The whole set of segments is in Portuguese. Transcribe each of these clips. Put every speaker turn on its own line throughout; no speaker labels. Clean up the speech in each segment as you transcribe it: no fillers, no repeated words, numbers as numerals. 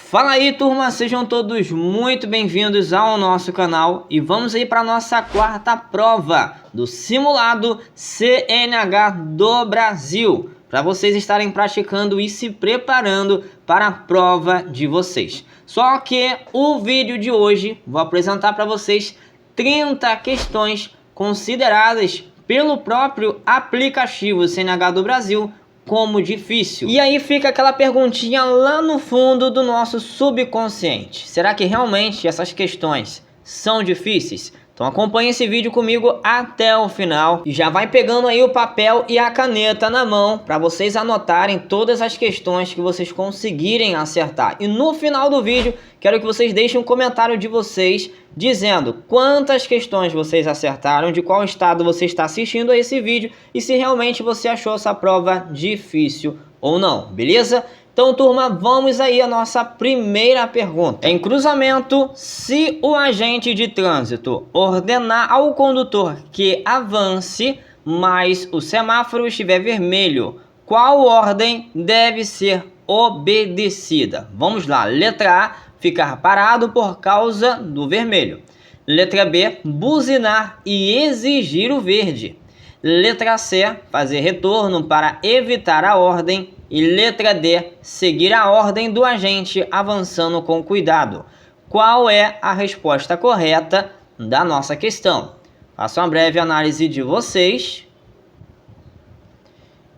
Fala aí, turma, sejam todos muito bem-vindos ao nosso canal e vamos aí para a nossa quarta prova do simulado CNH do Brasil, para vocês estarem praticando e se preparando para a prova de vocês. Só que o vídeo de hoje vou apresentar para vocês 30 questões consideradas pelo próprio aplicativo CNH do Brasil como difícil. E aí fica aquela perguntinha lá no fundo do nosso subconsciente. Será que realmente essas questões são difíceis? Então acompanhe esse vídeo comigo até o final e já vai pegando aí o papel e a caneta na mão para vocês anotarem todas as questões que vocês conseguirem acertar. E no final do vídeo quero que vocês deixem um comentário de vocês dizendo quantas questões vocês acertaram, de qual estado você está assistindo a esse vídeo e se realmente você achou essa prova difícil ou não, beleza? Então, turma, vamos aí à nossa primeira pergunta. Em cruzamento, se o agente de trânsito ordenar ao condutor que avance, mas o semáforo estiver vermelho, qual ordem deve ser obedecida? Vamos lá. Letra A, ficar parado por causa do vermelho. Letra B, buzinar e exigir o verde. Letra C, fazer retorno para evitar a ordem. E letra D, seguir a ordem do agente avançando com cuidado. Qual é a resposta correta da nossa questão? Faça uma breve análise de vocês.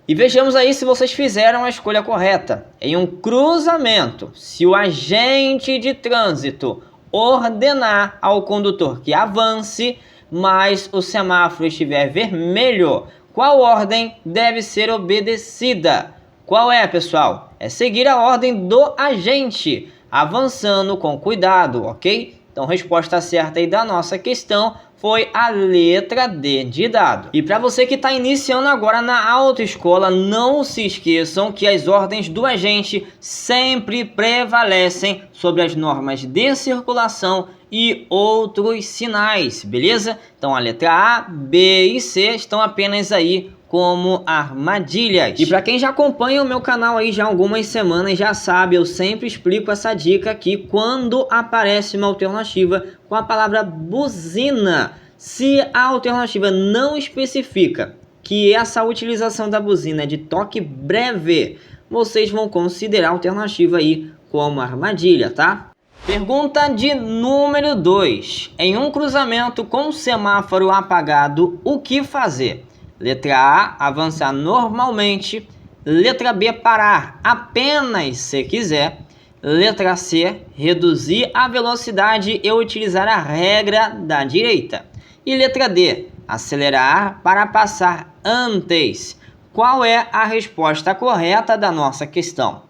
E vejamos aí se vocês fizeram a escolha correta. Em um cruzamento, se o agente de trânsito ordenar ao condutor que avance, mas o semáforo estiver vermelho, qual ordem deve ser obedecida? Qual é, pessoal? É seguir a ordem do agente, avançando com cuidado, ok? Então, a resposta certa aí da nossa questão foi a letra D de dado. E para você que está iniciando agora na autoescola, não se esqueçam que as ordens do agente sempre prevalecem sobre as normas de circulação e outros sinais, beleza? Então, a letra A, B e C estão apenas aí como armadilhas. E para quem já acompanha o meu canal aí já há algumas semanas já sabe, eu sempre explico essa dica aqui quando aparece uma alternativa com a palavra buzina. Se a alternativa não especifica que essa utilização da buzina é de toque breve, vocês vão considerar a alternativa aí como armadilha, tá? Pergunta de número 2. Em um cruzamento com o semáforo apagado, o que fazer? Letra A, avançar normalmente. Letra B, parar apenas se quiser. Letra C, reduzir a velocidade e utilizar a regra da direita. E letra D, acelerar para passar antes. Qual é a resposta correta da nossa questão?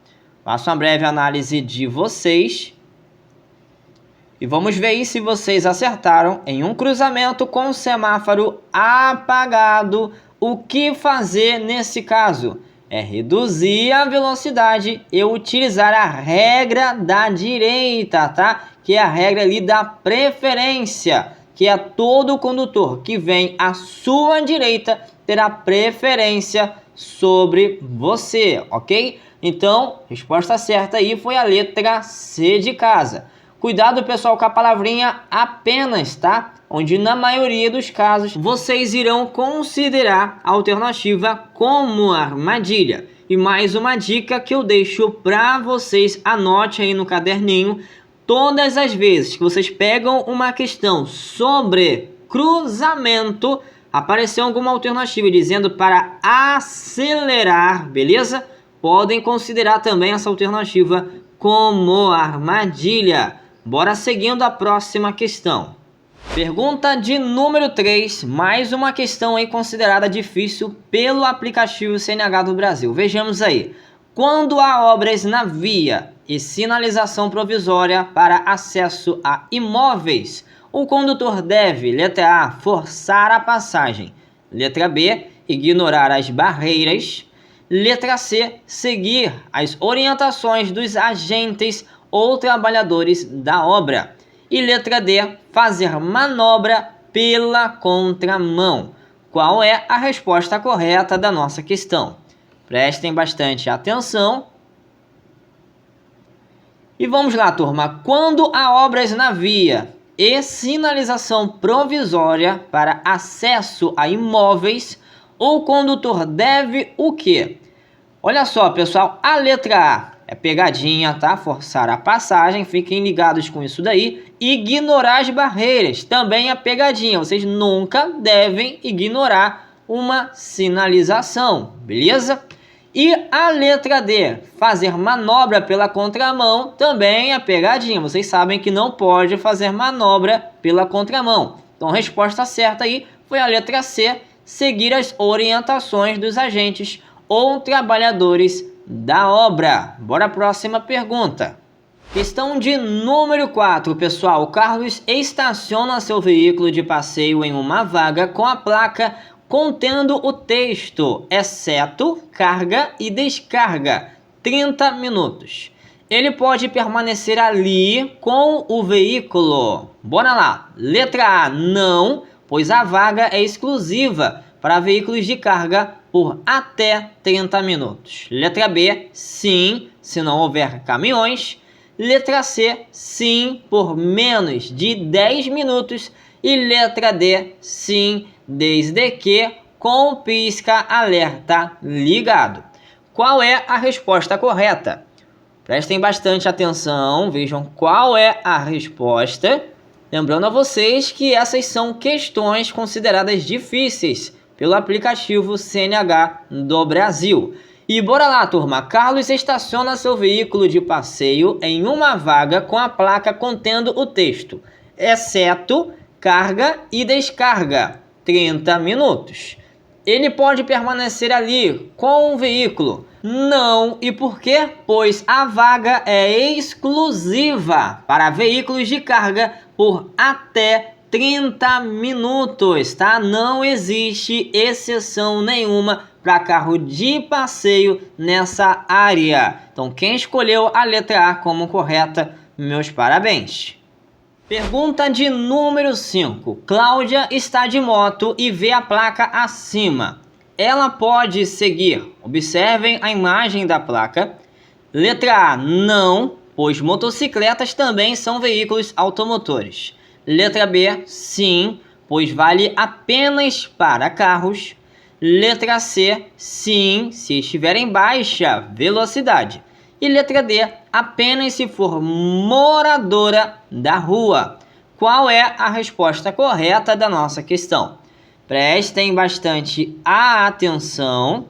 Faço uma breve análise de vocês. E vamos ver aí se vocês acertaram. Em um cruzamento com o semáforo apagado, o que fazer nesse caso? É reduzir a velocidade e utilizar a regra da direita, tá? Que é a regra ali da preferência, que é todo condutor que vem à sua direita terá preferência sobre você, ok? Então, a resposta certa aí foi a letra C de casa. Cuidado, pessoal, com a palavrinha apenas, tá? Onde na maioria dos casos vocês irão considerar a alternativa como armadilha. E mais uma dica que eu deixo para vocês, anote aí no caderninho. Todas as vezes que vocês pegam uma questão sobre cruzamento, apareceu alguma alternativa dizendo para acelerar, beleza? Podem considerar também essa alternativa como armadilha. Bora seguindo a próxima questão. Pergunta de número 3, mais uma questão aí considerada difícil pelo aplicativo CNH do Brasil. Vejamos aí. Quando há obras na via e sinalização provisória para acesso a imóveis, o condutor deve, letra A, forçar a passagem. Letra B, ignorar as barreiras. Letra C, seguir as orientações dos agentes ou trabalhadores da obra. E letra D, fazer manobra pela contramão. Qual é a resposta correta da nossa questão? Prestem bastante atenção. E vamos lá, turma. Quando há obras na via e sinalização provisória para acesso a imóveis, o condutor deve o quê? Olha só, pessoal, a letra A é pegadinha, tá? Forçar a passagem, fiquem ligados com isso daí. Ignorar as barreiras, também é pegadinha. Vocês nunca devem ignorar uma sinalização, beleza? E a letra D, fazer manobra pela contramão, também é pegadinha. Vocês sabem que não pode fazer manobra pela contramão. Então a resposta certa aí foi a letra C, seguir as orientações dos agentes ou trabalhadores da obra. Bora à próxima pergunta. Questão de número 4, pessoal. Carlos estaciona seu veículo de passeio em uma vaga com a placa contendo o texto, exceto carga e descarga, 30 minutos. Ele pode permanecer ali com o veículo. Bora lá. Letra A, não, pois a vaga é exclusiva para veículos de carga por até 30 minutos. Letra B, sim, se não houver caminhões. Letra C, sim, por menos de 10 minutos. E letra D, sim, desde que com pisca-alerta ligado. Qual é a resposta correta? Prestem bastante atenção, vejam qual é a resposta. Lembrando a vocês que essas são questões consideradas difíceis pelo aplicativo CNH do Brasil. E bora lá, turma. Carlos estaciona seu veículo de passeio em uma vaga com a placa contendo o texto, exceto carga e descarga, 30 minutos. Ele pode permanecer ali com o veículo. Não, e por quê? Pois a vaga é exclusiva para veículos de carga por até 30 minutos, tá? Não existe exceção nenhuma para carro de passeio nessa área. Então, quem escolheu a letra A como correta, meus parabéns. Pergunta de número 5. Cláudia está de moto e vê a placa acima. Ela pode seguir. Observem a imagem da placa. Letra A, não, pois motocicletas também são veículos automotores. Letra B, sim, pois vale apenas para carros. Letra C, sim, se estiver em baixa velocidade. E letra D, apenas se for moradora da rua. Qual é a resposta correta da nossa questão? Prestem bastante atenção.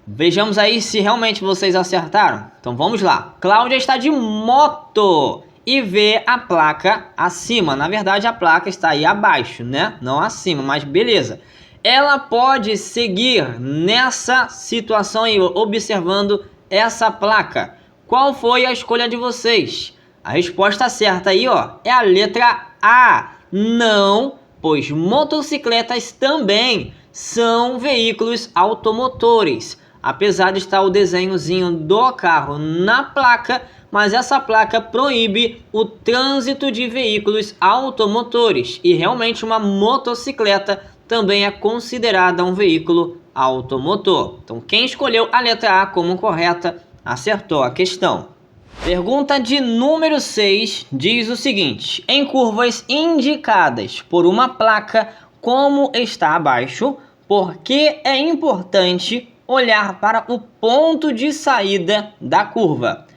Vejamos aí se realmente vocês acertaram. Então vamos lá. Cláudia está de moto e vê a placa acima. Na verdade, a placa está aí abaixo, né? Não acima, mas beleza. Ela pode seguir nessa situação aí, observando essa placa. Qual foi a escolha de vocês? A resposta certa aí, ó, é a letra A. Não, pois motocicletas também são veículos automotores. Apesar de estar o desenhozinho do carro na placa, mas essa placa proíbe o trânsito de veículos automotores. E realmente uma motocicleta também é considerada um veículo automotor. Então, quem escolheu a letra A como correta, acertou a questão. Pergunta de número 6 diz o seguinte: em curvas indicadas por uma placa como está abaixo, por que é importante olhar para o ponto de saída da curva?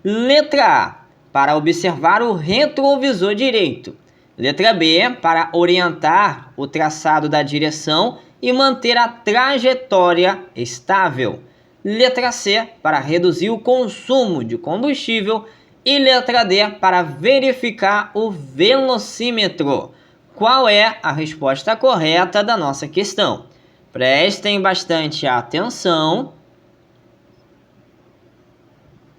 Letra A, para observar o retrovisor direito. Letra B, para orientar o traçado da direção e manter a trajetória estável. Letra C, para reduzir o consumo de combustível. E letra D, para verificar o velocímetro. Qual é a resposta correta da nossa questão? Prestem bastante atenção.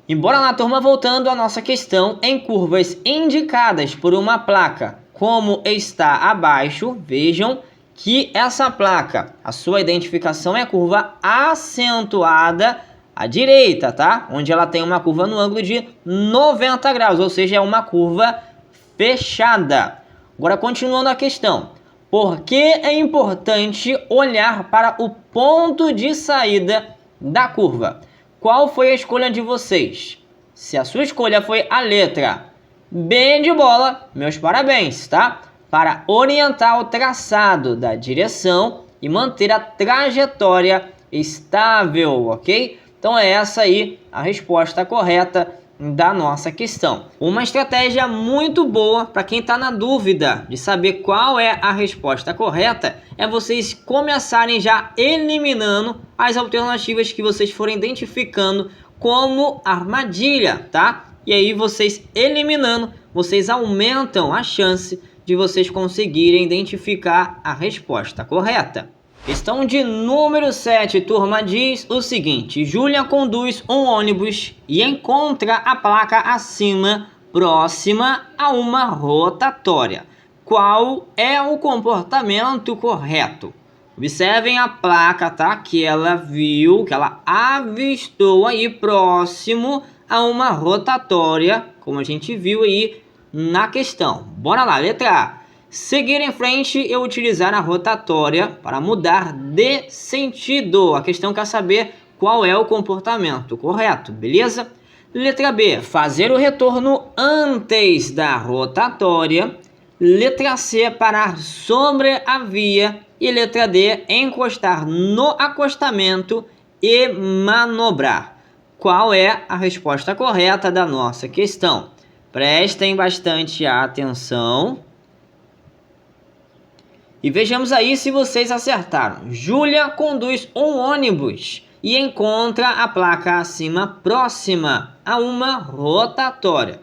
E bora lá, turma, voltando à nossa questão. Em curvas indicadas por uma placa como está abaixo, vejam que essa placa, a sua identificação é a curva acentuada à direita, tá? Onde ela tem uma curva no ângulo de 90 graus, ou seja, é uma curva fechada. Agora, continuando a questão. Por que é importante olhar para o ponto de saída da curva? Qual foi a escolha de vocês? Se a sua escolha foi a letra B de bola, meus parabéns, tá? Para orientar o traçado da direção e manter a trajetória estável, ok? Então é essa aí a resposta correta da nossa questão. Uma estratégia muito boa para quem está na dúvida de saber qual é a resposta correta é vocês começarem já eliminando as alternativas que vocês forem identificando como armadilha, tá? E aí vocês eliminando, vocês aumentam a chance de vocês conseguirem identificar a resposta correta. Questão de número 7, turma, diz o seguinte: Júlia conduz um ônibus e encontra a placa acima próxima a uma rotatória. Qual é o comportamento correto? Observem a placa, tá? Que ela viu, que ela avistou aí próximo a uma rotatória, como a gente viu aí na questão. Bora lá, letra A. Seguir em frente e utilizar a rotatória para mudar de sentido. A questão quer saber qual é o comportamento correto, beleza? Letra B. Fazer o retorno antes da rotatória. Letra C. Parar sobre a via. E letra D. Encostar no acostamento e manobrar. Qual é a resposta correta da nossa questão? Prestem bastante atenção. E vejamos aí se vocês acertaram. Júlia conduz um ônibus e encontra a placa acima próxima a uma rotatória.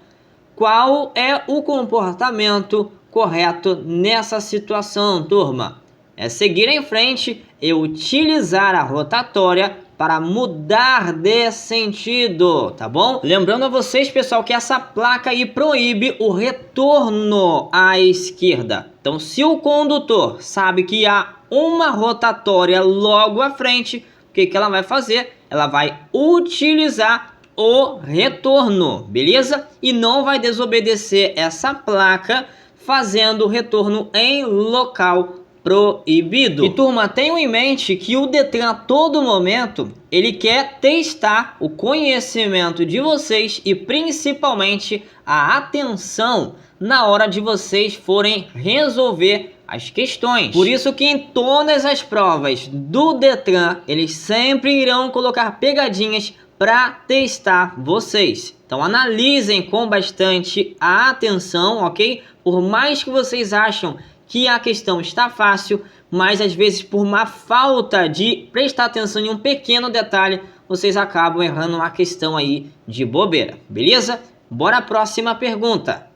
Qual é o comportamento correto nessa situação, turma? É seguir em frente e utilizar a rotatória para mudar de sentido, tá bom? Lembrando a vocês, pessoal, que essa placa aí proíbe o retorno à esquerda. Então, se o condutor sabe que há uma rotatória logo à frente, o que ela vai fazer? Ela vai utilizar o retorno, beleza? E não vai desobedecer essa placa fazendo o retorno em local proibido. E turma, tenham em mente que o Detran a todo momento ele quer testar o conhecimento de vocês e principalmente a atenção na hora de vocês forem resolver as questões. Por isso que em todas as provas do Detran eles sempre irão colocar pegadinhas para testar vocês. Então analisem com bastante atenção, ok? Por mais que vocês acham que a questão está fácil, mas às vezes por uma falta de prestar atenção em um pequeno detalhe, vocês acabam errando uma questão aí de bobeira, beleza? Bora à próxima pergunta.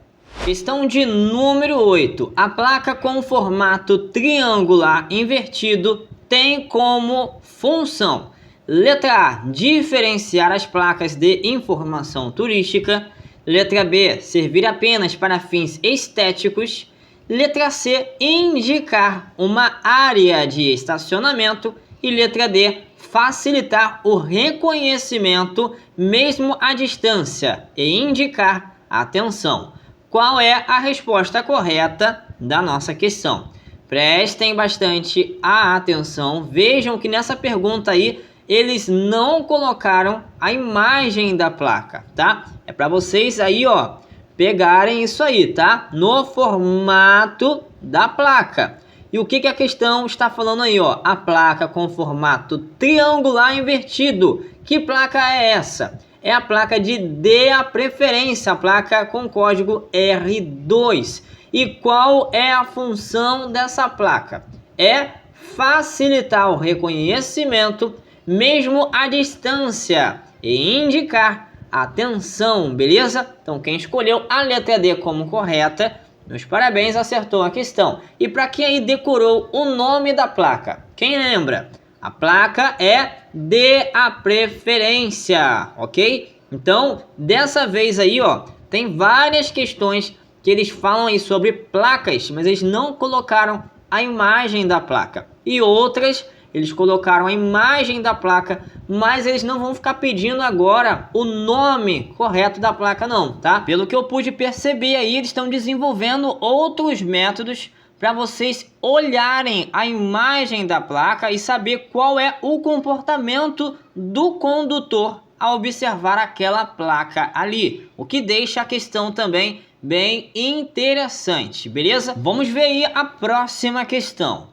Questão de número 8. A placa com formato triangular invertido tem como função: letra A, diferenciar as placas de informação turística. Letra B, servir apenas para fins estéticos. Letra C, indicar uma área de estacionamento. E letra D, facilitar o reconhecimento mesmo à distância e indicar atenção. Qual é a resposta correta da nossa questão? Prestem bastante atenção. Vejam que nessa pergunta aí eles não colocaram a imagem da placa, tá? É para vocês aí, ó, pegarem isso aí, tá? No formato da placa. E o que a questão está falando aí, ó? A placa com formato triangular invertido. Que placa é essa? É a placa de D a preferência, a placa com código R2. E qual é a função dessa placa? É facilitar o reconhecimento mesmo à distância e indicar atenção, beleza? Então quem escolheu a letra D como correta, meus parabéns, acertou a questão. E para quem aí decorou o nome da placa, quem lembra? A placa é D a preferência, ok? Então, dessa vez aí, ó, tem várias questões que eles falam aí sobre placas, mas eles não colocaram a imagem da placa. E outras, eles colocaram a imagem da placa, mas eles não vão ficar pedindo agora o nome correto da placa não, tá? Pelo que eu pude perceber aí, eles estão desenvolvendo outros métodos para vocês olharem a imagem da placa e saber qual é o comportamento do condutor a observar aquela placa ali, o que deixa a questão também bem interessante, beleza? Vamos ver aí a próxima questão.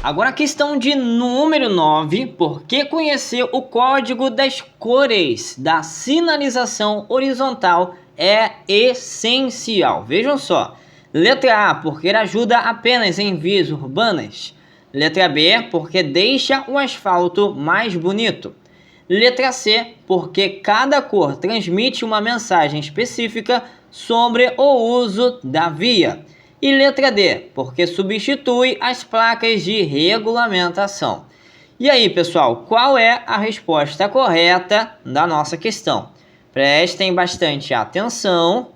Agora a questão de número 9, por que conhecer o código das cores da sinalização horizontal é essencial? Vejam só, letra A, porque ajuda apenas em vias urbanas. Letra B, porque deixa o asfalto mais bonito. Letra C, porque cada cor transmite uma mensagem específica sobre o uso da via. E letra D, porque substitui as placas de regulamentação. E aí, pessoal, qual é a resposta correta da nossa questão? Prestem bastante atenção.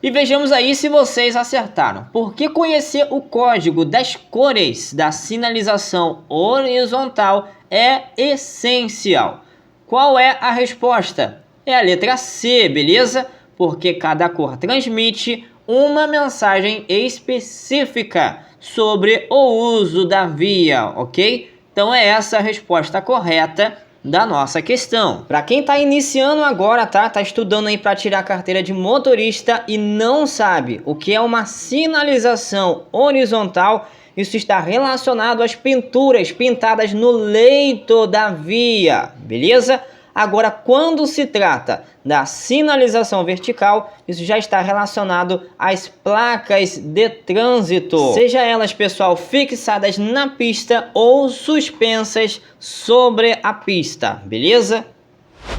E vejamos aí se vocês acertaram. Por que conhecer o código das cores da sinalização horizontal é essencial? Qual é a resposta? É a letra C, beleza? Porque cada cor transmite uma mensagem específica sobre o uso da via, ok? Então é essa a resposta correta da nossa questão. Para quem está iniciando agora, tá estudando aí para tirar a carteira de motorista e não sabe o que é uma sinalização horizontal, isso está relacionado às pinturas pintadas no leito da via, beleza? Agora, quando se trata da sinalização vertical, isso já está relacionado às placas de trânsito. Seja elas, pessoal, fixadas na pista ou suspensas sobre a pista, beleza?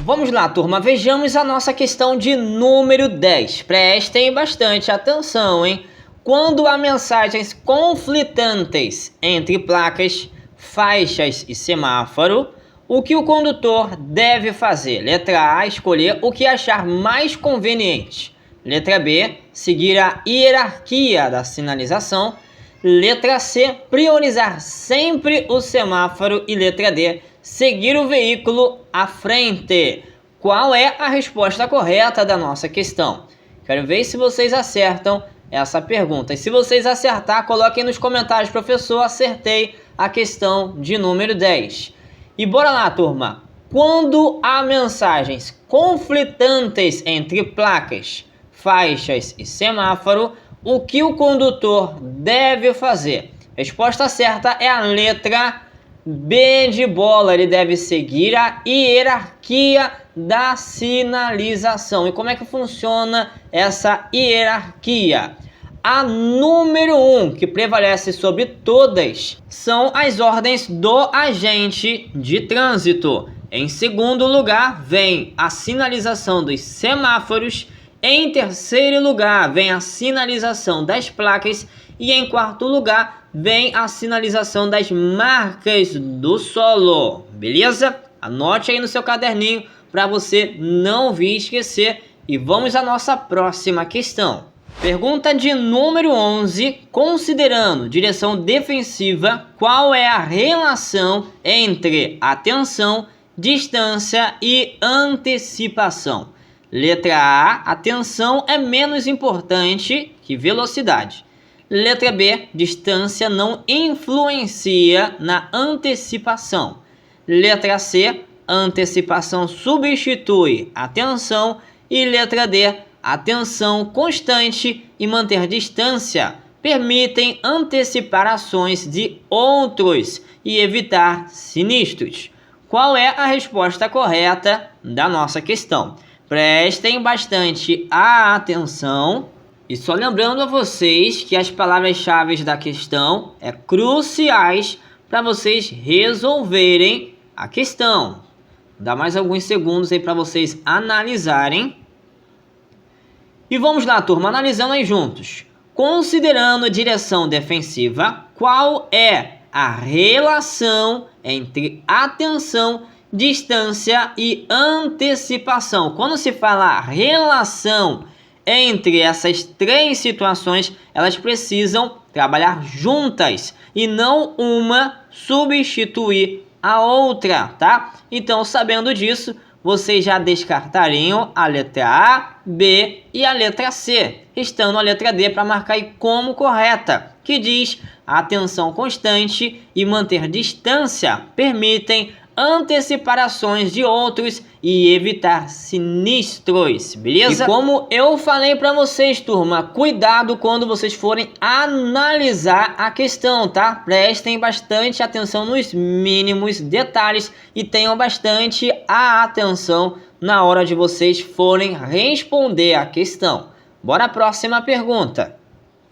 Vamos lá, turma, vejamos a nossa questão de número 10. Prestem bastante atenção, hein? Quando há mensagens conflitantes entre placas, faixas e semáforo, o que o condutor deve fazer? Letra A, escolher o que achar mais conveniente. Letra B, seguir a hierarquia da sinalização. Letra C, priorizar sempre o semáforo. E letra D, seguir o veículo à frente. Qual é a resposta correta da nossa questão? Quero ver se vocês acertam essa pergunta. E se vocês acertar, coloquem nos comentários, professor, acertei a questão de número 10. E bora lá, turma. Quando há mensagens conflitantes entre placas, faixas e semáforo, o que o condutor deve fazer? Resposta certa é a letra B de bola. Ele deve seguir a hierarquia da sinalização. E como é que funciona essa hierarquia? A número 1, que prevalece sobre todas, são as ordens do agente de trânsito. Em segundo lugar, vem a sinalização dos semáforos. Em terceiro lugar, vem a sinalização das placas. E em quarto lugar, vem a sinalização das marcas do solo. Beleza? Anote aí no seu caderninho para você não vir esquecer. E vamos à nossa próxima questão. Pergunta de número 11. Considerando direção defensiva, qual é a relação entre atenção, distância e antecipação? Letra A, atenção é menos importante que velocidade. Letra B, distância não influencia na antecipação. Letra C, antecipação substitui atenção. E letra D, atenção constante e manter distância permitem antecipar ações de outros e evitar sinistros. Qual é a resposta correta da nossa questão? Prestem bastante atenção. E só lembrando a vocês que as palavras-chave da questão é cruciais para vocês resolverem a questão. Dá mais alguns segundos aí para vocês analisarem. E vamos lá, turma, analisando aí juntos. Considerando direção defensiva, qual é a relação entre atenção, distância e antecipação? Quando se fala relação entre essas três situações, elas precisam trabalhar juntas e não uma substituir a outra, tá? Então, sabendo disso, vocês já descartariam a letra A, B e a letra C, restando a letra D para marcar aí como correta, que diz: atenção constante e manter distância permitem antecipar ações de outros e evitar sinistros, beleza? E como eu falei para vocês, turma, cuidado quando vocês forem analisar a questão, tá? Prestem bastante atenção nos mínimos detalhes e tenham bastante atenção na hora de vocês forem responder a questão. Bora à próxima pergunta.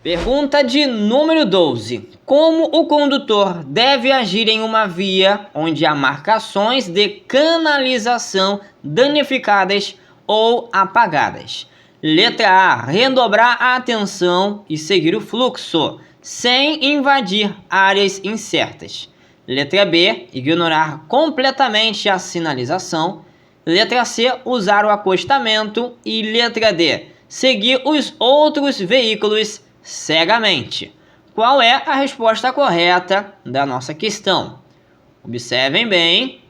Pergunta de número 12. Como o condutor deve agir em uma via onde há marcações de canalização danificadas ou apagadas? Letra A. Redobrar a atenção e seguir o fluxo, sem invadir áreas incertas. Letra B. Ignorar completamente a sinalização. Letra C. Usar o acostamento. E letra D. Seguir os outros veículos cegamente. Qual é a resposta correta da nossa questão? Observem bem.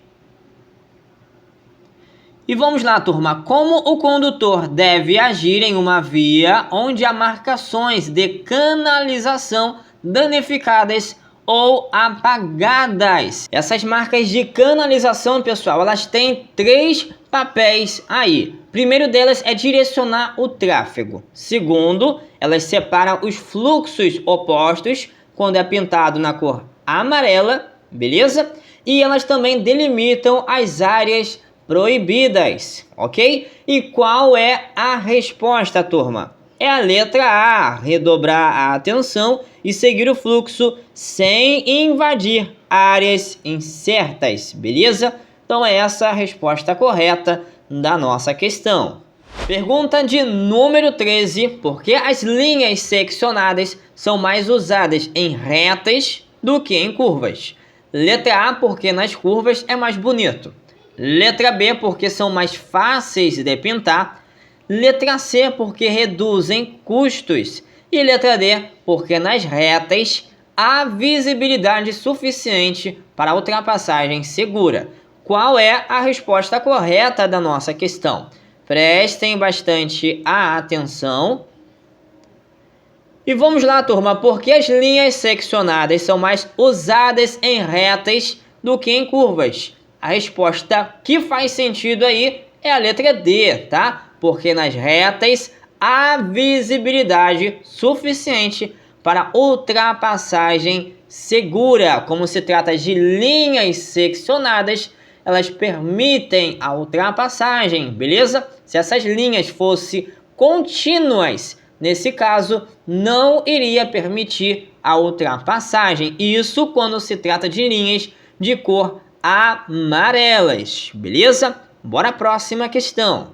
E vamos lá, turma. Como o condutor deve agir em uma via onde há marcações de canalização danificadas ou apagadas? Essas marcas de canalização, pessoal, elas têm 3 papéis aí. Primeiro delas é direcionar o tráfego. Segundo, elas separam os fluxos opostos quando é pintado na cor amarela, beleza? E elas também delimitam as áreas proibidas, ok? E qual é a resposta, turma? É a letra A, redobrar a atenção e seguir o fluxo sem invadir áreas incertas, beleza? Então é essa a resposta correta da nossa questão. Pergunta de número 13. Por que as linhas seccionadas são mais usadas em retas do que em curvas? Letra A, porque nas curvas é mais bonito. Letra B, porque são mais fáceis de pintar. Letra C, porque reduzem custos. E letra D, porque nas retas há visibilidade suficiente para ultrapassagem segura. Qual é a resposta correta da nossa questão? Prestem bastante atenção. E vamos lá, turma, porque as linhas seccionadas são mais usadas em retas do que em curvas? A resposta que faz sentido aí é a letra D, tá? Porque nas retas há visibilidade suficiente para ultrapassagem segura. Como se trata de linhas seccionadas, elas permitem a ultrapassagem, beleza? Se essas linhas fossem contínuas, nesse caso, não iria permitir a ultrapassagem. Isso quando se trata de linhas de cor amarelas, beleza? Bora à próxima questão.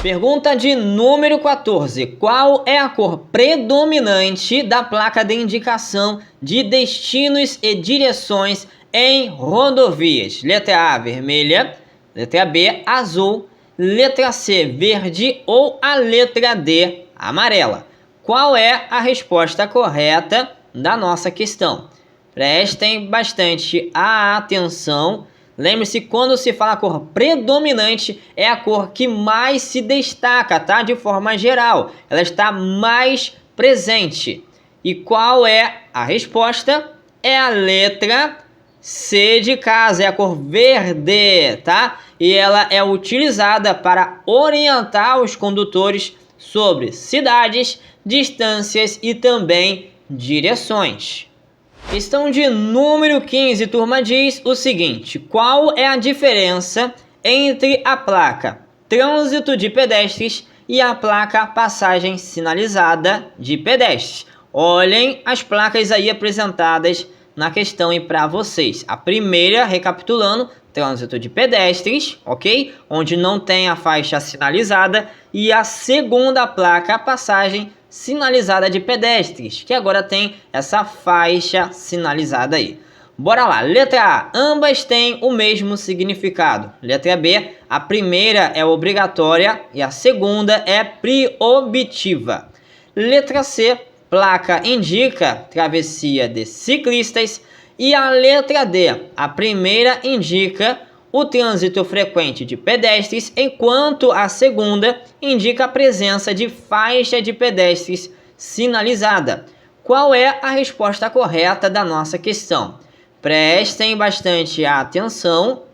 Pergunta de número 14. Qual é a cor predominante da placa de indicação de destinos e direções em rodovias? Letra A, vermelha. Letra B, azul. Letra C, verde. Ou a letra D, amarela? Qual é a resposta correta da nossa questão? Prestem bastante atenção. Lembre-se, quando se fala cor predominante, é a cor que mais se destaca, tá? De forma geral, ela está mais presente. E qual é a resposta? É a letra C de casa, é a cor verde, tá? E ela é utilizada para orientar os condutores sobre cidades, distâncias e também direções. Questão de número 15, turma, diz o seguinte: qual é a diferença entre a placa trânsito de pedestres e a placa passagem sinalizada de pedestres? Olhem as placas aí apresentadas na questão aí para vocês. A primeira, recapitulando, trânsito de pedestres, ok? Onde não tem a faixa sinalizada. E a segunda placa, a passagem sinalizada de pedestres, que agora tem essa faixa sinalizada aí. Bora lá. Letra A, ambas têm o mesmo significado. Letra B, a primeira é obrigatória e a segunda é proibitiva. Letra C, placa indica travessia de ciclistas. E a letra D, a primeira indica o trânsito frequente de pedestres, enquanto a segunda indica a presença de faixa de pedestres sinalizada. Qual é a resposta correta da nossa questão? Prestem bastante atenção.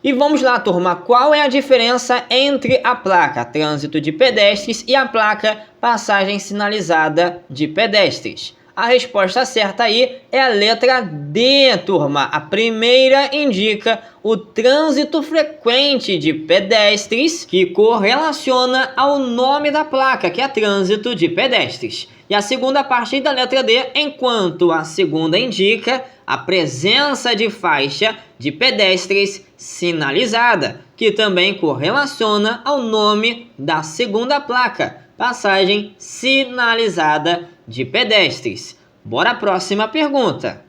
E vamos lá, turma, qual é a diferença entre a placa trânsito de pedestres e a placa passagem sinalizada de pedestres? A resposta certa aí é a letra D, turma. A primeira indica o trânsito frequente de pedestres, que correlaciona ao nome da placa, que é trânsito de pedestres. E a segunda parte da letra D, enquanto a segunda indica a presença de faixa de pedestres sinalizada, que também correlaciona ao nome da segunda placa, passagem sinalizada de pedestres. Bora à próxima pergunta.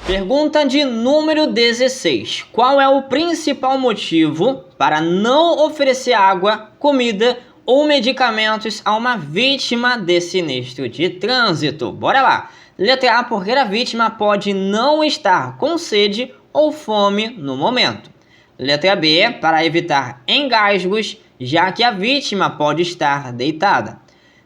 Pergunta de número 16. Qual é o principal motivo para não oferecer água, comida ou medicamentos a uma vítima de sinistro de trânsito? Bora lá. Letra A, porque a vítima pode não estar com sede ou fome no momento. Letra B, para evitar engasgos, já que a vítima pode estar deitada.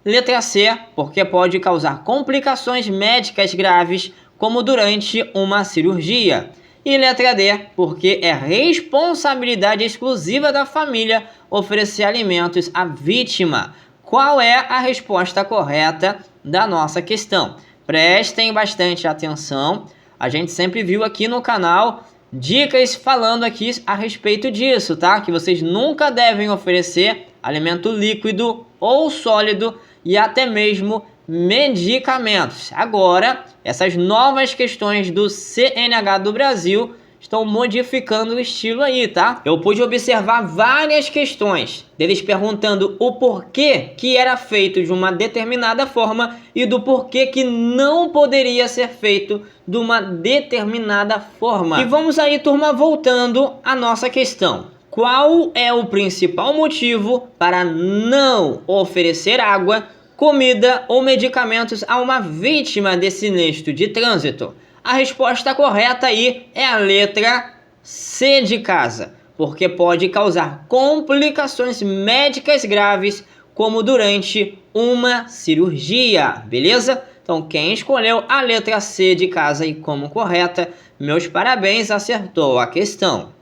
Letra C, porque pode causar complicações médicas graves, como durante uma cirurgia. E letra D, porque é responsabilidade exclusiva da família oferecer alimentos à vítima. Qual é a resposta correta da nossa questão? Prestem bastante atenção. A gente sempre viu aqui no canal dicas falando aqui a respeito disso, tá? Que vocês nunca devem oferecer alimento líquido ou sólido e até mesmo medicamentos. Agora, essas novas questões do CNH do Brasil estão modificando o estilo aí, tá? Eu pude observar várias questões deles perguntando o porquê que era feito de uma determinada forma e do porquê que não poderia ser feito de uma determinada forma. E vamos aí, turma, voltando à nossa questão. Qual é o principal motivo para não oferecer água, comida ou medicamentos a uma vítima de sinistro de trânsito? A resposta correta aí é a letra C de casa, porque pode causar complicações médicas graves, como durante uma cirurgia, beleza? Então, quem escolheu a letra C de casa aí como correta, meus parabéns, acertou a questão.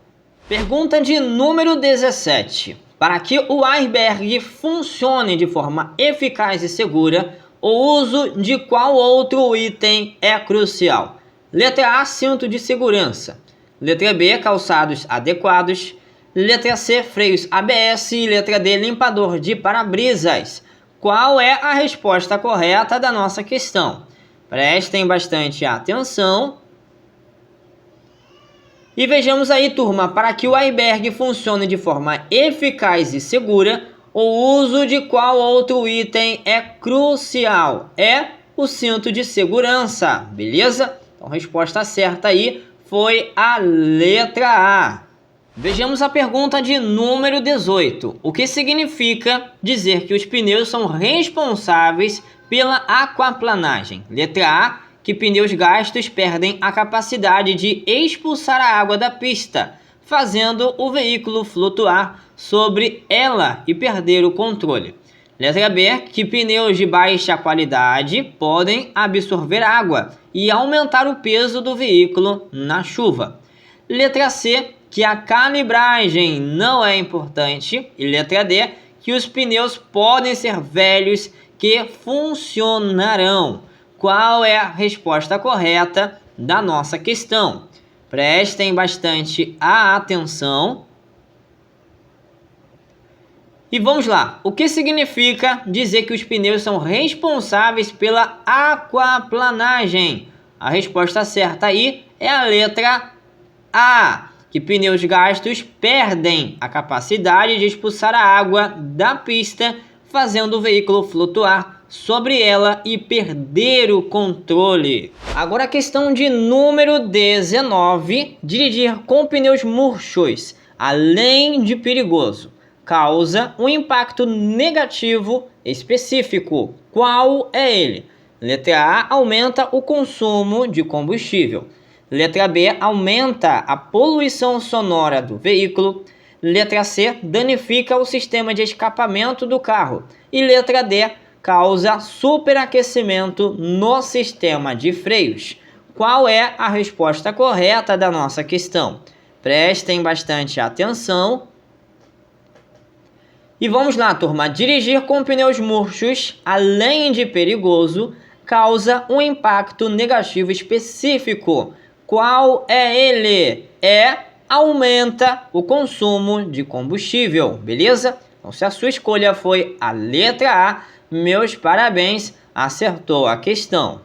Pergunta de número 17. Para que o airbag funcione de forma eficaz e segura, o uso de qual outro item é crucial? Letra A, cinto de segurança. Letra B, calçados adequados. Letra C, freios ABS. E letra D, limpador de para-brisas. Qual é a resposta correta da nossa questão? Prestem bastante atenção. E vejamos aí, turma, para que o airbag funcione de forma eficaz e segura, o uso de qual outro item é crucial? É o cinto de segurança, beleza? Então, a resposta certa aí foi a letra A. Vejamos a pergunta de número 18. O que significa dizer que os pneus são responsáveis pela aquaplanagem? Letra A, que pneus gastos perdem a capacidade de expulsar a água da pista, fazendo o veículo flutuar sobre ela e perder o controle. Letra B, que pneus de baixa qualidade podem absorver água e aumentar o peso do veículo na chuva. Letra C, que a calibragem não é importante. E letra D, que os pneus podem ser velhos que funcionarão. Qual é a resposta correta da nossa questão? Prestem bastante atenção. E vamos lá. O que significa dizer que os pneus são responsáveis pela aquaplanagem? A resposta certa aí é a letra A, que pneus gastos perdem a capacidade de expulsar a água da pista, fazendo o veículo flutuar sobre ela e perder o controle. Agora a questão de número 19. Dirigir com pneus murchos, além de perigoso, causa um impacto negativo específico. Qual é ele? Letra A, aumenta o consumo de combustível. Letra B, aumenta a poluição sonora do veículo. Letra C, danifica o sistema de escapamento do carro. E letra D, causa superaquecimento no sistema de freios. Qual é a resposta correta da nossa questão? Prestem bastante atenção. E vamos lá, turma. Dirigir com pneus murchos, além de perigoso, causa um impacto negativo específico. Qual é ele? Aumenta o consumo de combustível, beleza? Então, se a sua escolha foi a letra A, meus parabéns, acertou a questão.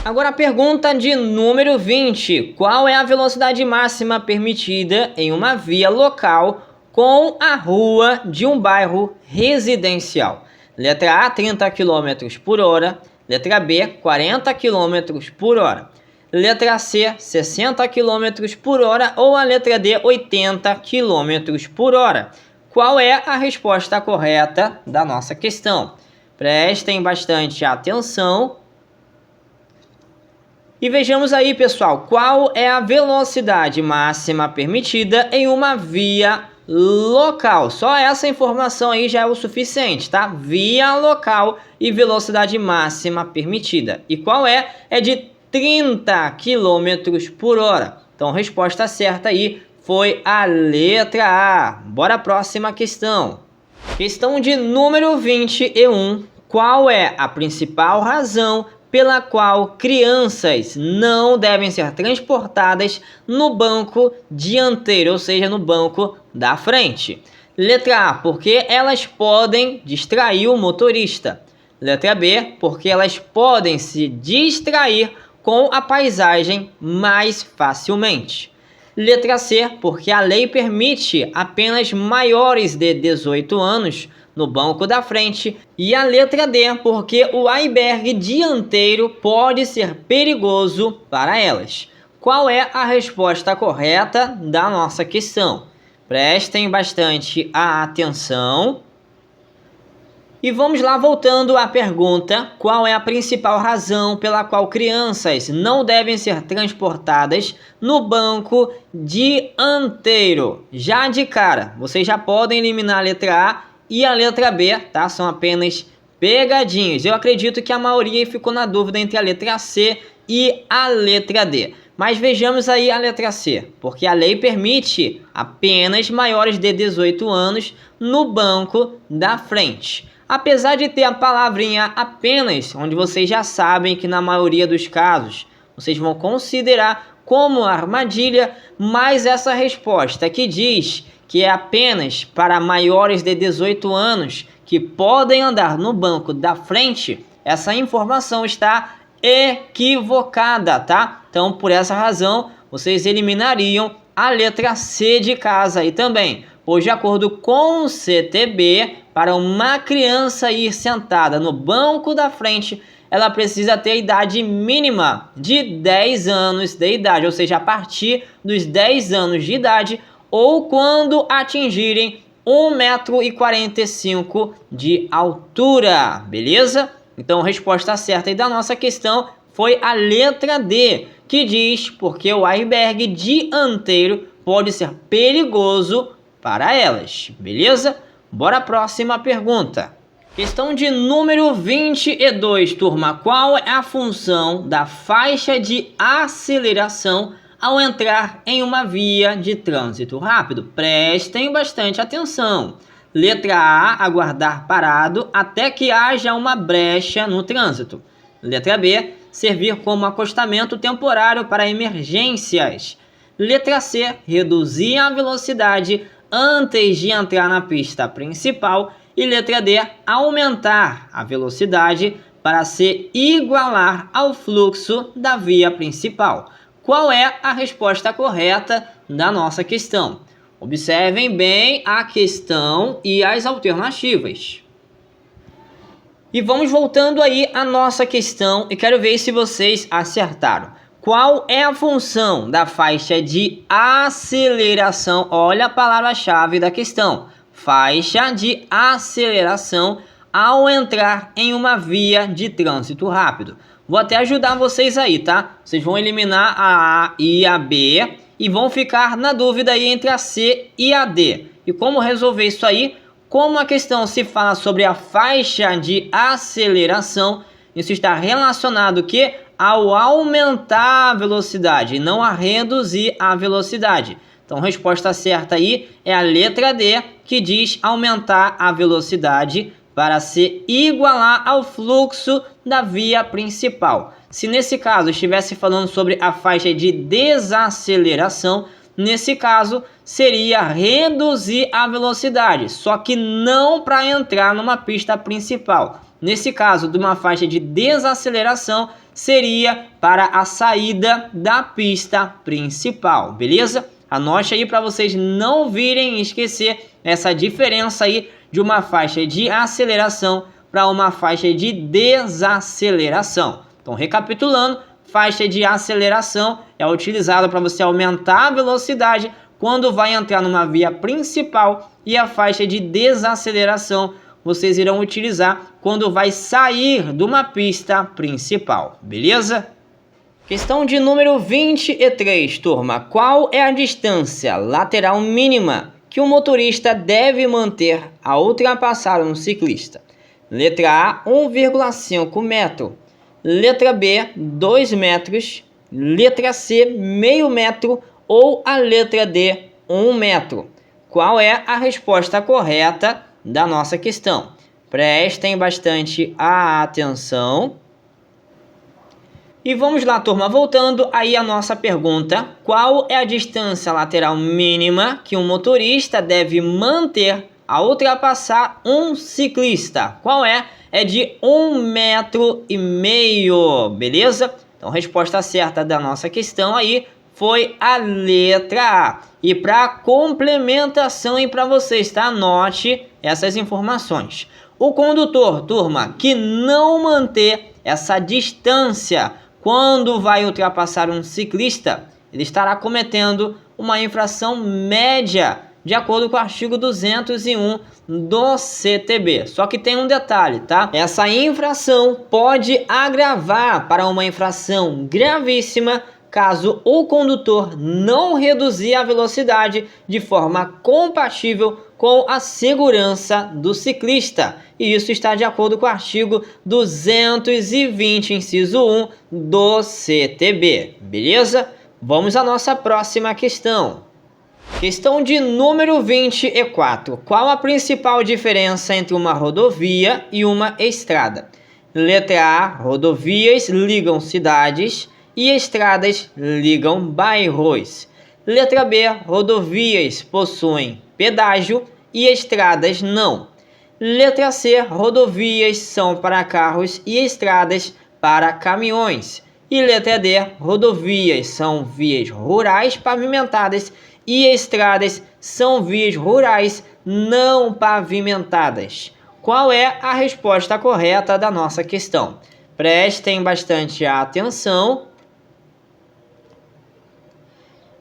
Agora a pergunta de número 20. Qual é a velocidade máxima permitida em uma via local com a rua de um bairro residencial? Letra A, 30 km por hora. Letra B, 40 km por hora. Letra C, 60 km por hora. Ou a letra D, 80 km por hora. Qual é a resposta correta da nossa questão? Prestem bastante atenção. E vejamos aí, pessoal, qual é a velocidade máxima permitida em uma via local. Só essa informação aí já é o suficiente, tá? Via local e velocidade máxima permitida. E qual é? É de 30 km por hora. Então, a resposta certa aí foi a letra A. Bora à próxima questão. Questão de número 21. Qual é a principal razão pela qual crianças não devem ser transportadas no banco dianteiro, ou seja, no banco da frente? Letra A, porque elas podem distrair o motorista. Letra B, porque elas podem se distrair com a paisagem mais facilmente. Letra C, porque a lei permite apenas maiores de 18 anos no banco da frente. E a letra D, porque o airbag dianteiro pode ser perigoso para elas. Qual é a resposta correta da nossa questão? Prestem bastante atenção. E vamos lá, voltando à pergunta: qual é a principal razão pela qual crianças não devem ser transportadas no banco dianteiro? Já de cara, vocês já podem eliminar a letra A e a letra B, tá? São apenas pegadinhas. Eu acredito que a maioria ficou na dúvida entre a letra C e a letra D. Mas vejamos aí a letra C, porque a lei permite apenas maiores de 18 anos no banco da frente. Apesar de ter a palavrinha apenas, onde vocês já sabem que na maioria dos casos vocês vão considerar como armadilha, mas essa resposta que diz que é apenas para maiores de 18 anos que podem andar no banco da frente, essa informação está equivocada, tá? Então, por essa razão, vocês eliminariam a letra C de casa aí também, pois de acordo com o CTB, para uma criança ir sentada no banco da frente, ela precisa ter a idade mínima de 10 anos de idade, ou seja, a partir dos 10 anos de idade, ou quando atingirem 1,45 m de altura, beleza? Então a resposta certa aí da nossa questão foi a letra D, que diz porque o airbag dianteiro pode ser perigoso para elas, beleza? Bora à próxima pergunta. Questão de número 22, turma. Qual é a função da faixa de aceleração ao entrar em uma via de trânsito rápido? Prestem bastante atenção. Letra A, aguardar parado até que haja uma brecha no trânsito. Letra B, servir como acostamento temporário para emergências. Letra C, reduzir a velocidade antes de entrar na pista principal. E letra D, aumentar a velocidade para se igualar ao fluxo da via principal. Qual é a resposta correta da nossa questão? Observem bem a questão e as alternativas. E vamos voltando aí à nossa questão e quero ver se vocês acertaram. Qual é a função da faixa de aceleração? Olha a palavra-chave da questão. Faixa de aceleração ao entrar em uma via de trânsito rápido. Vou até ajudar vocês aí, tá? Vocês vão eliminar a A e a B e vão ficar na dúvida aí entre a C e a D. E como resolver isso aí? Como a questão se fala sobre a faixa de aceleração, isso está relacionado ao aumentar a velocidade e não a reduzir a velocidade. Então, a resposta certa aí é a letra D, que diz aumentar a velocidade para se igualar ao fluxo da via principal. Se nesse caso estivesse falando sobre a faixa de desaceleração, nesse caso seria reduzir a velocidade, só que não para entrar numa pista principal. Nesse caso, de uma faixa de desaceleração, seria para a saída da pista principal, beleza? Anote aí para vocês não virem e esquecer essa diferença aí de uma faixa de aceleração para uma faixa de desaceleração. Então, recapitulando, faixa de aceleração é utilizada para você aumentar a velocidade quando vai entrar numa via principal, e a faixa de desaceleração vocês irão utilizar quando vai sair de uma pista principal, beleza? Questão de número 23, turma. Qual é a distância lateral mínima que o motorista deve manter ao ultrapassar um ciclista? Letra A, 1,5 metro. Letra B, 2 metros. Letra C, meio metro. Ou a letra D, 1 metro. Qual é a resposta correta da nossa questão? Prestem bastante atenção. E vamos lá, turma, voltando aí a nossa pergunta. Qual é a distância lateral mínima que um motorista deve manter ao ultrapassar um ciclista? Qual é? É de 1,5 metro, beleza? Então, a resposta certa da nossa questão aí foi a letra A. E para complementação aí para vocês, tá? Anote essas informações. O condutor, turma, que não manter essa distância quando vai ultrapassar um ciclista, ele estará cometendo uma infração média, de acordo com o artigo 201 do CTB. Só que tem um detalhe, tá? Essa infração pode agravar para uma infração gravíssima caso o condutor não reduzir a velocidade de forma compatível com a segurança do ciclista. E isso está de acordo com o artigo 220, inciso 1 do CTB. Beleza? Vamos à nossa próxima questão. Questão de número 24. Qual a principal diferença entre uma rodovia e uma estrada? Letra A, rodovias ligam cidades e estradas ligam bairros. Letra B, rodovias possuem pedágio e estradas não. Letra C, rodovias são para carros e estradas para caminhões. E letra D, rodovias são vias rurais pavimentadas e estradas são vias rurais não pavimentadas. Qual é a resposta correta da nossa questão? Prestem bastante atenção.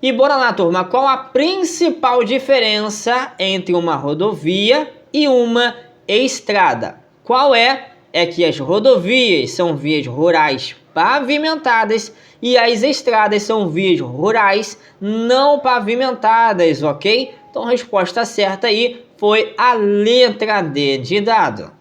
E bora lá, turma, qual a principal diferença entre uma rodovia e uma estrada? Qual é? É que as rodovias são vias rurais pavimentadas e as estradas são vias rurais não pavimentadas, ok? Então a resposta certa aí foi a letra D de dado.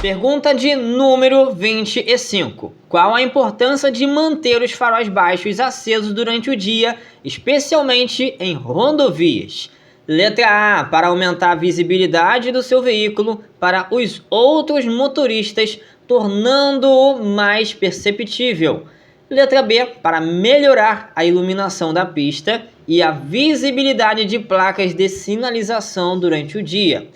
Pergunta de número 25. Qual a importância de manter os faróis baixos acesos durante o dia, especialmente em rodovias? Letra A, para aumentar a visibilidade do seu veículo para os outros motoristas, tornando-o mais perceptível. Letra B, para melhorar a iluminação da pista e a visibilidade de placas de sinalização durante o dia.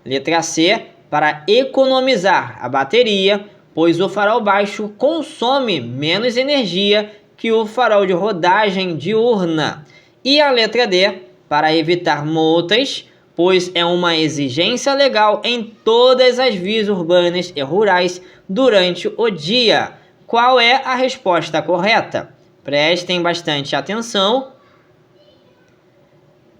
Letra C, para economizar a bateria, pois o farol baixo consome menos energia que o farol de rodagem diurna. E a letra D, para evitar multas, pois é uma exigência legal em todas as vias urbanas e rurais durante o dia. Qual é a resposta correta? Prestem bastante atenção.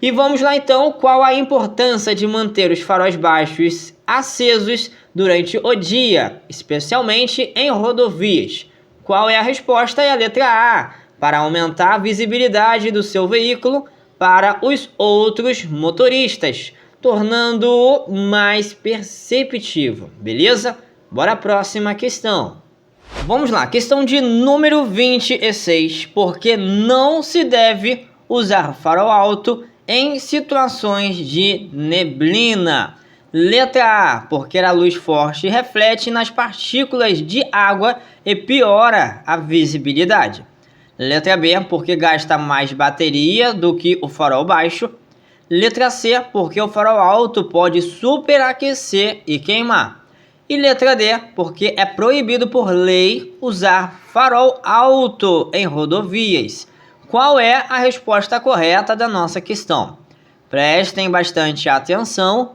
E vamos lá então, qual a importância de manter os faróis baixos acesos durante o dia, especialmente em rodovias? Qual é a resposta? É a letra A, para aumentar a visibilidade do seu veículo para os outros motoristas, tornando-o mais perceptível, beleza? Bora à próxima questão. Vamos lá, questão de número 26, porque não se deve usar farol alto em situações de neblina? Letra A, porque a luz forte reflete nas partículas de água e piora a visibilidade. Letra B, porque gasta mais bateria do que o farol baixo. Letra C, porque o farol alto pode superaquecer e queimar. E letra D, porque é proibido por lei usar farol alto em rodovias. Qual é a resposta correta da nossa questão? Prestem bastante atenção.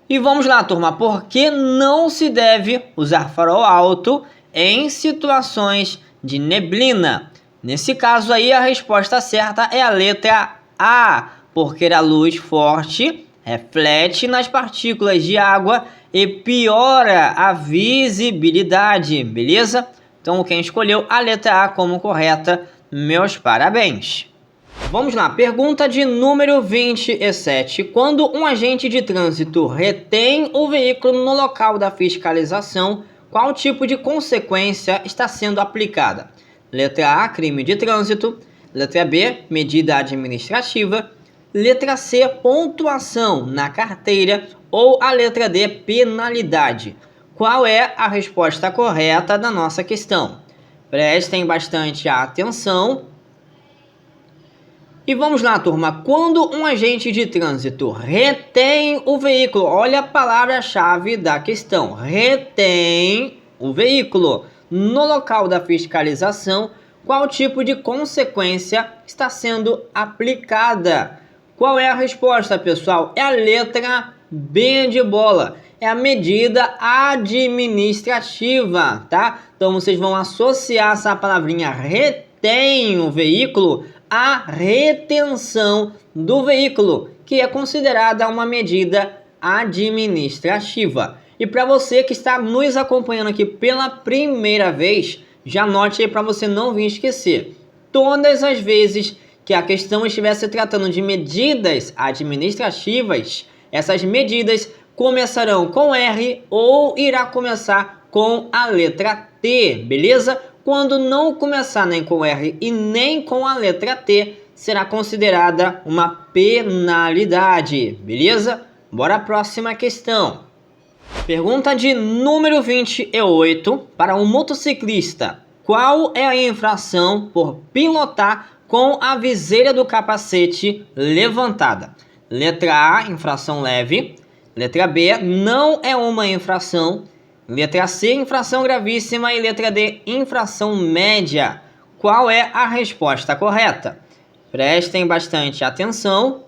E vamos lá, turma, por que não se deve usar farol alto em situações de neblina? Nesse caso aí, a resposta certa é a letra A, porque a luz forte reflete nas partículas de água e piora a visibilidade, beleza? Então, quem escolheu a letra A como correta, meus parabéns! Vamos lá, pergunta de número 27. Quando um agente de trânsito retém o veículo no local da fiscalização, qual tipo de consequência está sendo aplicada? Letra A, crime de trânsito. Letra B, medida administrativa. Letra C, pontuação na carteira. Ou a letra D, penalidade. Qual é a resposta correta da nossa questão? Prestem bastante atenção. E vamos lá, turma. Quando um agente de trânsito retém o veículo, olha a palavra-chave da questão, retém o veículo no local da fiscalização, qual tipo de consequência está sendo aplicada? Qual é a resposta, pessoal? É a letra B de bola. É a medida administrativa, tá? Então vocês vão associar essa palavrinha retém o veículo a retenção do veículo, que é considerada uma medida administrativa. E para você que está nos acompanhando aqui pela primeira vez, já anote aí para você não vir esquecer. Todas as vezes que a questão estiver se tratando de medidas administrativas, essas medidas começarão com R ou irá começar com a letra T, beleza? Quando não começar nem com R e nem com a letra T, será considerada uma penalidade, beleza? Bora à próxima questão. Pergunta de número 28 para um motociclista. Qual é a infração por pilotar com a viseira do capacete levantada? Letra A, infração leve. Letra B, não é uma infração. Letra C, infração gravíssima. E letra D, infração média. Qual é a resposta correta? Prestem bastante atenção.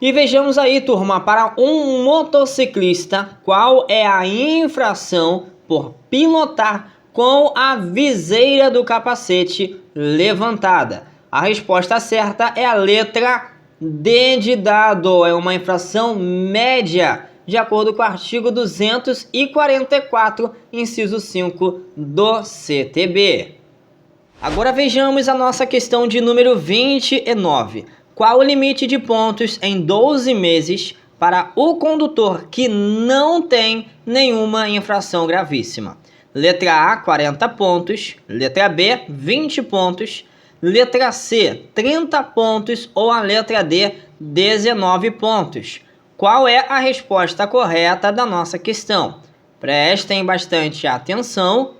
E vejamos aí, turma, para um motociclista, qual é a infração por pilotar com a viseira do capacete levantada? A resposta certa é a letra D de dado. É uma infração média, de acordo com o artigo 244, inciso 5 do CTB. Agora vejamos a nossa questão de número 29. Qual o limite de pontos em 12 meses para o condutor que não tem nenhuma infração gravíssima? Letra A, 40 pontos. Letra B, 20 pontos. Letra C, 30 pontos. Ou a letra D, 19 pontos. Qual é a resposta correta da nossa questão? Prestem bastante atenção.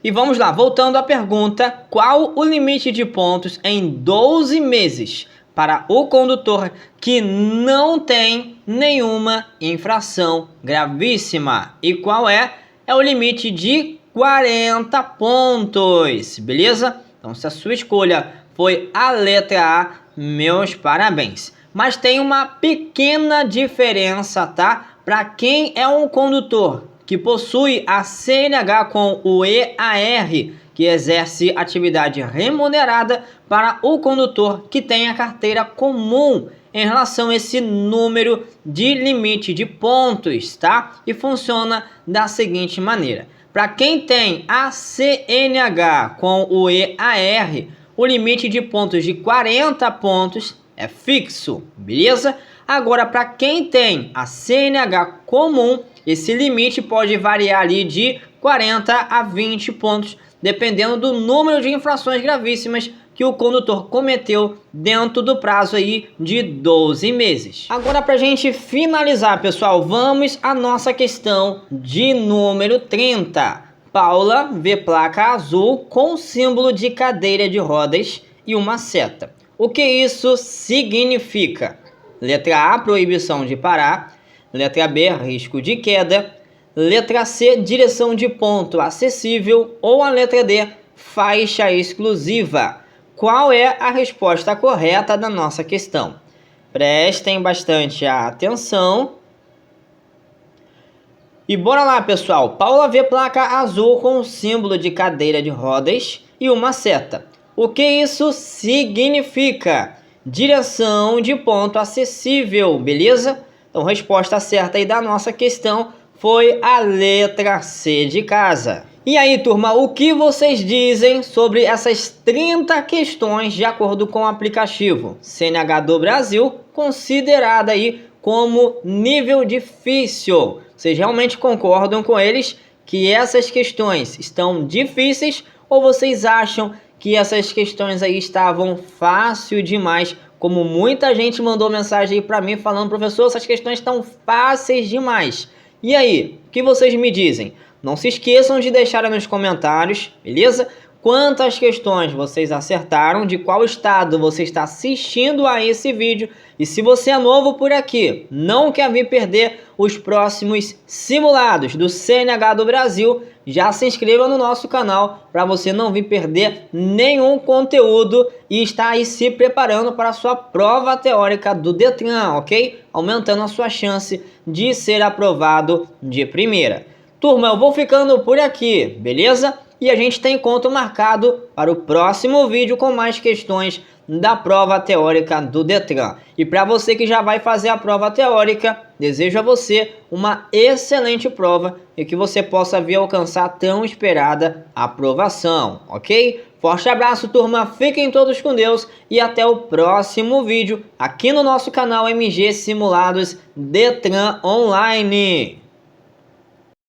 E vamos lá, voltando à pergunta, qual o limite de pontos em 12 meses para o condutor que não tem nenhuma infração gravíssima? E qual é? É o limite de 40 pontos, beleza? Então, se a sua escolha foi a letra A, meus parabéns. Mas tem uma pequena diferença, tá? Para quem é um condutor que possui a CNH com o EAR, que exerce atividade remunerada, para o condutor que tem a carteira comum em relação a esse número de limite de pontos, tá? E funciona da seguinte maneira. Para quem tem a CNH com o EAR, o limite de pontos de 40 pontos é fixo, beleza? Agora, para quem tem a CNH comum, esse limite pode variar ali de 40 a 20 pontos, dependendo do número de infrações gravíssimas que o condutor cometeu dentro do prazo aí de 12 meses. Agora, para a gente finalizar, pessoal, vamos à nossa questão de número 30. Paula vê placa azul com símbolo de cadeira de rodas e uma seta. O que isso significa? Letra A, proibição de parar. Letra B, risco de queda. Letra C, direção de ponto acessível. Ou a letra D, faixa exclusiva. Qual é a resposta correta da nossa questão? Prestem bastante atenção. E bora lá, pessoal. Paula vê placa azul com símbolo de cadeira de rodas e uma seta. O que isso significa? Direção de ponto acessível, beleza? Então, a resposta certa aí da nossa questão foi a letra C de casa. E aí, turma, o que vocês dizem sobre essas 30 questões de acordo com o aplicativo CNH do Brasil, considerada aí como nível difícil? Vocês realmente concordam com eles que essas questões estão difíceis ou vocês acham que essas questões aí estavam fácil demais? Como muita gente mandou mensagem aí para mim falando, professor, essas questões estão fáceis demais. E aí, o que vocês me dizem? Não se esqueçam de deixar nos comentários, beleza? Quantas questões vocês acertaram, de qual estado você está assistindo a esse vídeo. E se você é novo por aqui, não quer vir perder os próximos simulados do CNH do Brasil, já se inscreva no nosso canal para você não vir perder nenhum conteúdo e estar aí se preparando para a sua prova teórica do Detran, ok? Aumentando a sua chance de ser aprovado de primeira. Turma, eu vou ficando por aqui, beleza? E a gente tem encontro marcado para o próximo vídeo com mais questões da prova teórica do Detran. E para você que já vai fazer a prova teórica, desejo a você uma excelente prova e que você possa vir alcançar a tão esperada aprovação, ok? Forte abraço, turma, fiquem todos com Deus e até o próximo vídeo aqui no nosso canal MG Simulados Detran Online.